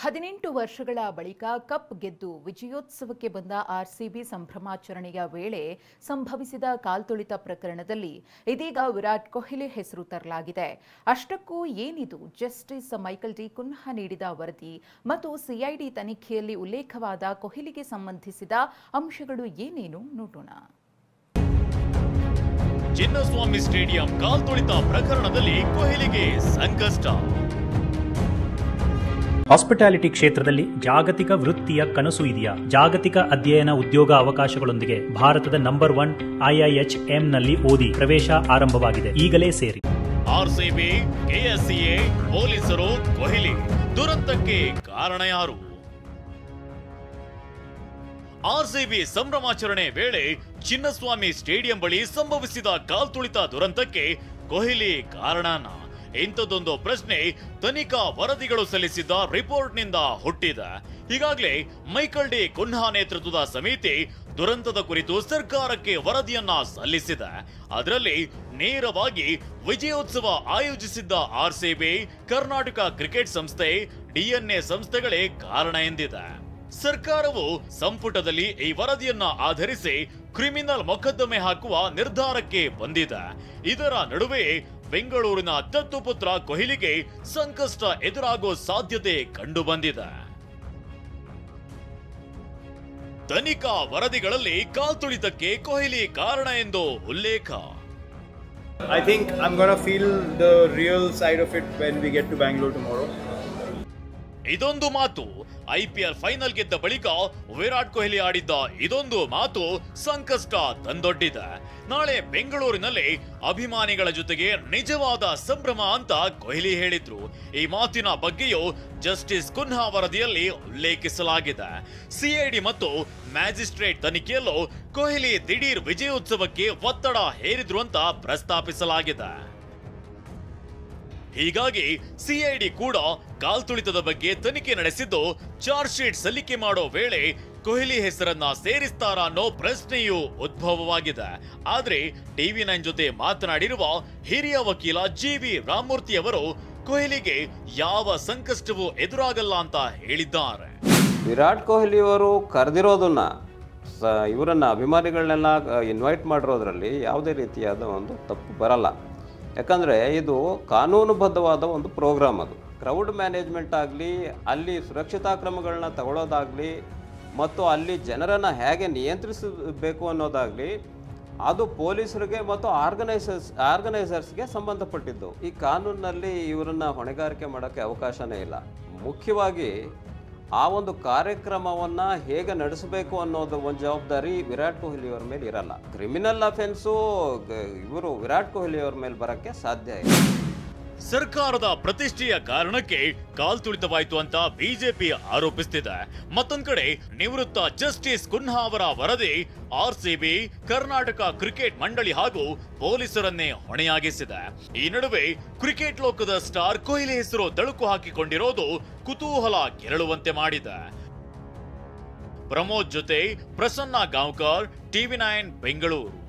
18 ವರ್ಷಗಳ ಬಳಿಕ ಕಪ್ ಗೆದ್ದು ವಿಜಯೋತ್ಸವಕ್ಕೆ ಬಂದ ಆರ್ಸಿಬಿ ಸಂಭ್ರಮಾಚರಣೆಯ ವೇಳೆ ಸಂಭವಿಸಿದ ಕಾಲ್ತುಳಿತ ಪ್ರಕರಣದಲ್ಲಿ ಇದೀಗ ವಿರಾಟ್ ಕೊಹ್ಲಿ ಹೆಸರು ತರಲಾಗಿದೆ. ಅಷ್ಟಕ್ಕೂ ಏನಿದು? ಜಸ್ಟಿಸ್ ಮೈಕಲ್ ಡಿ ಕುನ್ಹಾ ನೀಡಿದ ವರದಿ ಮತ್ತು ಸಿಐಡಿ ತನಿಖೆಯಲ್ಲಿ ಉಲ್ಲೇಖವಾದ ಕೊಹ್ಲಿಗೆ ಸಂಬಂಧಿಸಿದ ಅಂಶಗಳು ಏನೇನು ನೋಡೋಣ. ಚಿನ್ನಸ್ವಾಮಿ ಸ್ಟೇಡಿಯಂ ಕಾಲ್ತುಳಿತ ಪ್ರಕರಣದಲ್ಲಿ ಕೊಹ್ಲಿಗೆ ಸಂಕಷ್ಟ. ಹಾಸ್ಪಿಟಾಲಿಟಿ ಕ್ಷೇತ್ರದಲ್ಲಿ ಜಾಗತಿಕ ವೃತ್ತಿಯ ಕನಸು ಇದೆಯಾ? ಜಾಗತಿಕ ಅಧ್ಯಯನ ಉದ್ಯೋಗ ಅವಕಾಶಗಳೊಂದಿಗೆ ಭಾರತದ ನಂಬರ್ 1 IIHM ನಲ್ಲಿ ಓದಿ. ಪ್ರವೇಶ ಆರಂಭವಾಗಿದೆ. ಈಗಲೇ ಸೇರಿ. ಆರ್ಸಿಬಿ, ಕೆಎಸ್ಸಿಎ, ಪೊಲೀಸರು, ಕೊಹ್ಲಿ ದುರಂತಕ್ಕೆ ಕಾರಣ ಯಾರು? ಆರ್ಸಿಬಿ ಸಂಭ್ರಮಾಚರಣೆ ವೇಳೆ ಚಿನ್ನಸ್ವಾಮಿ ಸ್ಟೇಡಿಯಂ ಬಳಿ ಸಂಭವಿಸಿದ ಕಾಲ್ತುಳಿತ ದುರಂತಕ್ಕೆ ಕೊಹ್ಲಿ ಕಾರಣನ? ಇಂಥದ್ದೊಂದು ಪ್ರಶ್ನೆ ತನಿಖಾ ವರದಿಗಳು ಸಲ್ಲಿಸಿದ ರಿಪೋರ್ಟ್ನಿಂದ ಹುಟ್ಟಿದೆ. ಈಗಾಗಲೇ ಮೈಕಲ್ ಡಿ ಕುನ್ಹಾ ನೇತೃತ್ವದ ಸಮಿತಿ ದುರಂತದ ಕುರಿತು ಸರ್ಕಾರಕ್ಕೆ ವರದಿಯನ್ನ ಸಲ್ಲಿಸಿದೆ. ಅದರಲ್ಲಿ ನೇರವಾಗಿ ವಿಜಯೋತ್ಸವ ಆಯೋಜಿಸಿದ್ದ ಆರ್ಸಿಬಿ, ಕರ್ನಾಟಕ ಕ್ರಿಕೆಟ್ ಸಂಸ್ಥೆ, DNA ಸಂಸ್ಥೆಗಳೇ ಕಾರಣ ಎಂದಿದೆ. ಸರ್ಕಾರವು ಸಂಪುಟದಲ್ಲಿ ಈ ವರದಿಯನ್ನ ಆಧರಿಸಿ ಕ್ರಿಮಿನಲ್ ಮೊಕದ್ದಮೆ ಹಾಕುವ ನಿರ್ಧಾರಕ್ಕೆ ಬಂದಿದೆ. ಇದರ ನಡುವೆ ಬೆಂಗಳೂರಿನ ದತ್ತುಪುತ್ರ ಕೊಹ್ಲಿಗೆ ಸಂಕಷ್ಟ ಎದುರಾಗೋ ಸಾಧ್ಯತೆ ಕಂಡು ಬಂದಿದೆ. ತನಿಖಾ ವರದಿಗಳಲ್ಲಿ ಕಾಲ್ತುಳಿತಕ್ಕೆ ಕೊಹ್ಲಿ ಕಾರಣ ಎಂದು ಉಲ್ಲೇಖ. I think I'm gonna feel the real side of it when we get to Bangalore tomorrow. ಇದೊಂದು ಮಾತು. IPL ಫೈನಲ್ ಗೆದ್ದ ಬಳಿಕ ವಿರಾಟ್ ಕೊಹ್ಲಿ ಆಡಿದ್ದ ಇದೊಂದು ಮಾತು ಸಂಕಷ್ಟ ತಂದೊಡ್ಡಿದೆ. ನಾಳೆ ಬೆಂಗಳೂರಿನಲ್ಲಿ ಅಭಿಮಾನಿಗಳ ಜೊತೆಗೆ ನಿಜವಾದ ಸಂಭ್ರಮ ಅಂತ ಕೊಹ್ಲಿ ಹೇಳಿದ್ರು. ಈ ಮಾತಿನ ಬಗ್ಗೆಯೂ ಜಸ್ಟಿಸ್ ಕುನ್ಹಾ ವರದಿಯಲ್ಲಿ ಉಲ್ಲೇಖಿಸಲಾಗಿದೆ. ಸಿಐಡಿ ಮತ್ತು ಮ್ಯಾಜಿಸ್ಟ್ರೇಟ್ ತನಿಖೆಯಲ್ಲೂ ಕೊಹ್ಲಿ ದಿಢೀರ್ ವಿಜಯೋತ್ಸವಕ್ಕೆ ಒತ್ತಡ ಹೇರಿದ್ರು ಅಂತ ಪ್ರಸ್ತಾಪಿಸಲಾಗಿದೆ. ಹೀಗಾಗಿ ಸಿಐಡಿ ಕೂಡ ಕಾಲ್ತುಳಿತದ ಬಗ್ಗೆ ತನಿಖೆ ನಡೆಸಿದ್ದು, ಚಾರ್ಜ್ ಶೀಟ್ ಸಲ್ಲಿಕೆ ಮಾಡೋ ವೇಳೆ ಕೊಹ್ಲಿ ಹೆಸರನ್ನ ಸೇರಿಸ್ತಾರಾ ಅನ್ನೋ ಪ್ರಶ್ನೆಯೂ ಉದ್ಭವವಾಗಿದೆ. ಆದ್ರೆ TV9 ಜೊತೆ ಮಾತನಾಡಿರುವ ಹಿರಿಯ ವಕೀಲ GV ರಾಮಮೂರ್ತಿ ಅವರು ಕೊಹ್ಲಿಗೆ ಯಾವ ಸಂಕಷ್ಟವೂ ಎದುರಾಗಲ್ಲ ಅಂತ ಹೇಳಿದ್ದಾರೆ. ವಿರಾಟ್ ಕೊಹ್ಲಿ ಅವರು ಕರೆದಿರೋದನ್ನ ಇವರನ್ನ ಅಭಿಮಾನಿಗಳನ್ನೆಲ್ಲ ಇನ್ವೈಟ್ ಮಾಡಿರೋದ್ರಲ್ಲಿ ಯಾವುದೇ ರೀತಿಯಾದ ಒಂದು ತಪ್ಪು ಬರಲ್ಲ. ಯಾಕಂದರೆ ಇದು ಕಾನೂನುಬದ್ಧವಾದ ಒಂದು ಪ್ರೋಗ್ರಾಮ್. ಅದು ಕ್ರೌಡ್ ಮ್ಯಾನೇಜ್ಮೆಂಟ್ ಆಗಲಿ, ಅಲ್ಲಿ ಸುರಕ್ಷತಾ ಕ್ರಮಗಳನ್ನ ತಗೊಳ್ಳೋದಾಗಲಿ ಮತ್ತು ಅಲ್ಲಿ ಜನರನ್ನು ಹೇಗೆ ನಿಯಂತ್ರಿಸಬೇಕು ಅನ್ನೋದಾಗಲಿ ಅದು ಪೊಲೀಸರಿಗೆ ಮತ್ತು ಆರ್ಗನೈಸರ್ಸ್ಗೆ ಸಂಬಂಧಪಟ್ಟಿದ್ದು. ಈ ಕಾನೂನಿನಲ್ಲಿ ಇವರನ್ನು ಹೊಣೆಗಾರಿಕೆ ಮಾಡೋಕ್ಕೆ ಅವಕಾಶನೇ ಇಲ್ಲ. ಮುಖ್ಯವಾಗಿ ಆ ಒಂದು ಕಾರ್ಯಕ್ರಮವನ್ನು ಹೇಗೆ ನಡೆಸಬೇಕು ಅನ್ನೋದು ಒಂದು ಜವಾಬ್ದಾರಿ ವಿರಾಟ್ ಕೊಹ್ಲಿ ಅವರ ಮೇಲೆ ಇರಲ್ಲ. ಕ್ರಿಮಿನಲ್ ಅಫೆನ್ಸು ಇವರು ವಿರಾಟ್ ಕೊಹ್ಲಿ ಅವರ ಮೇಲೆ ಬರೋಕ್ಕೆ ಸಾಧ್ಯ ಇಲ್ಲ. ಸರ್ಕಾರದ ಪ್ರತಿಷ್ಠೆಯ ಕಾರಣಕ್ಕೆ ಕಾಲ್ತುಳಿತವಾಯಿತು ಅಂತ ಬಿಜೆಪಿ ಆರೋಪಿಸುತ್ತಿದೆ. ಮತ್ತೊಂದು ಕಡೆ ನಿವೃತ್ತ ಜಸ್ಟಿಸ್ ಕುನ್ಹಾ ಅವರ ವರದಿ ಆರ್ಸಿಬಿ, ಕರ್ನಾಟಕ ಕ್ರಿಕೆಟ್ ಮಂಡಳಿ ಹಾಗೂ ಪೊಲೀಸರನ್ನೇ ಹೊಣೆಯಾಗಿಸಿದೆ. ಈ ನಡುವೆ ಕ್ರಿಕೆಟ್ ಲೋಕದ ಸ್ಟಾರ್ ಕೊಹ್ಲಿ ಹೆಸರು ತಳುಕು ಹಾಕಿಕೊಂಡಿರೋದು ಕುತೂಹಲ ಕೆರಳುವಂತೆ ಮಾಡಿದೆ. ಪ್ರಮೋದ್ ಜೊತೆ ಪ್ರಸನ್ನ ಗಾಂವ್ಕರ್, TV9 ಬೆಂಗಳೂರು.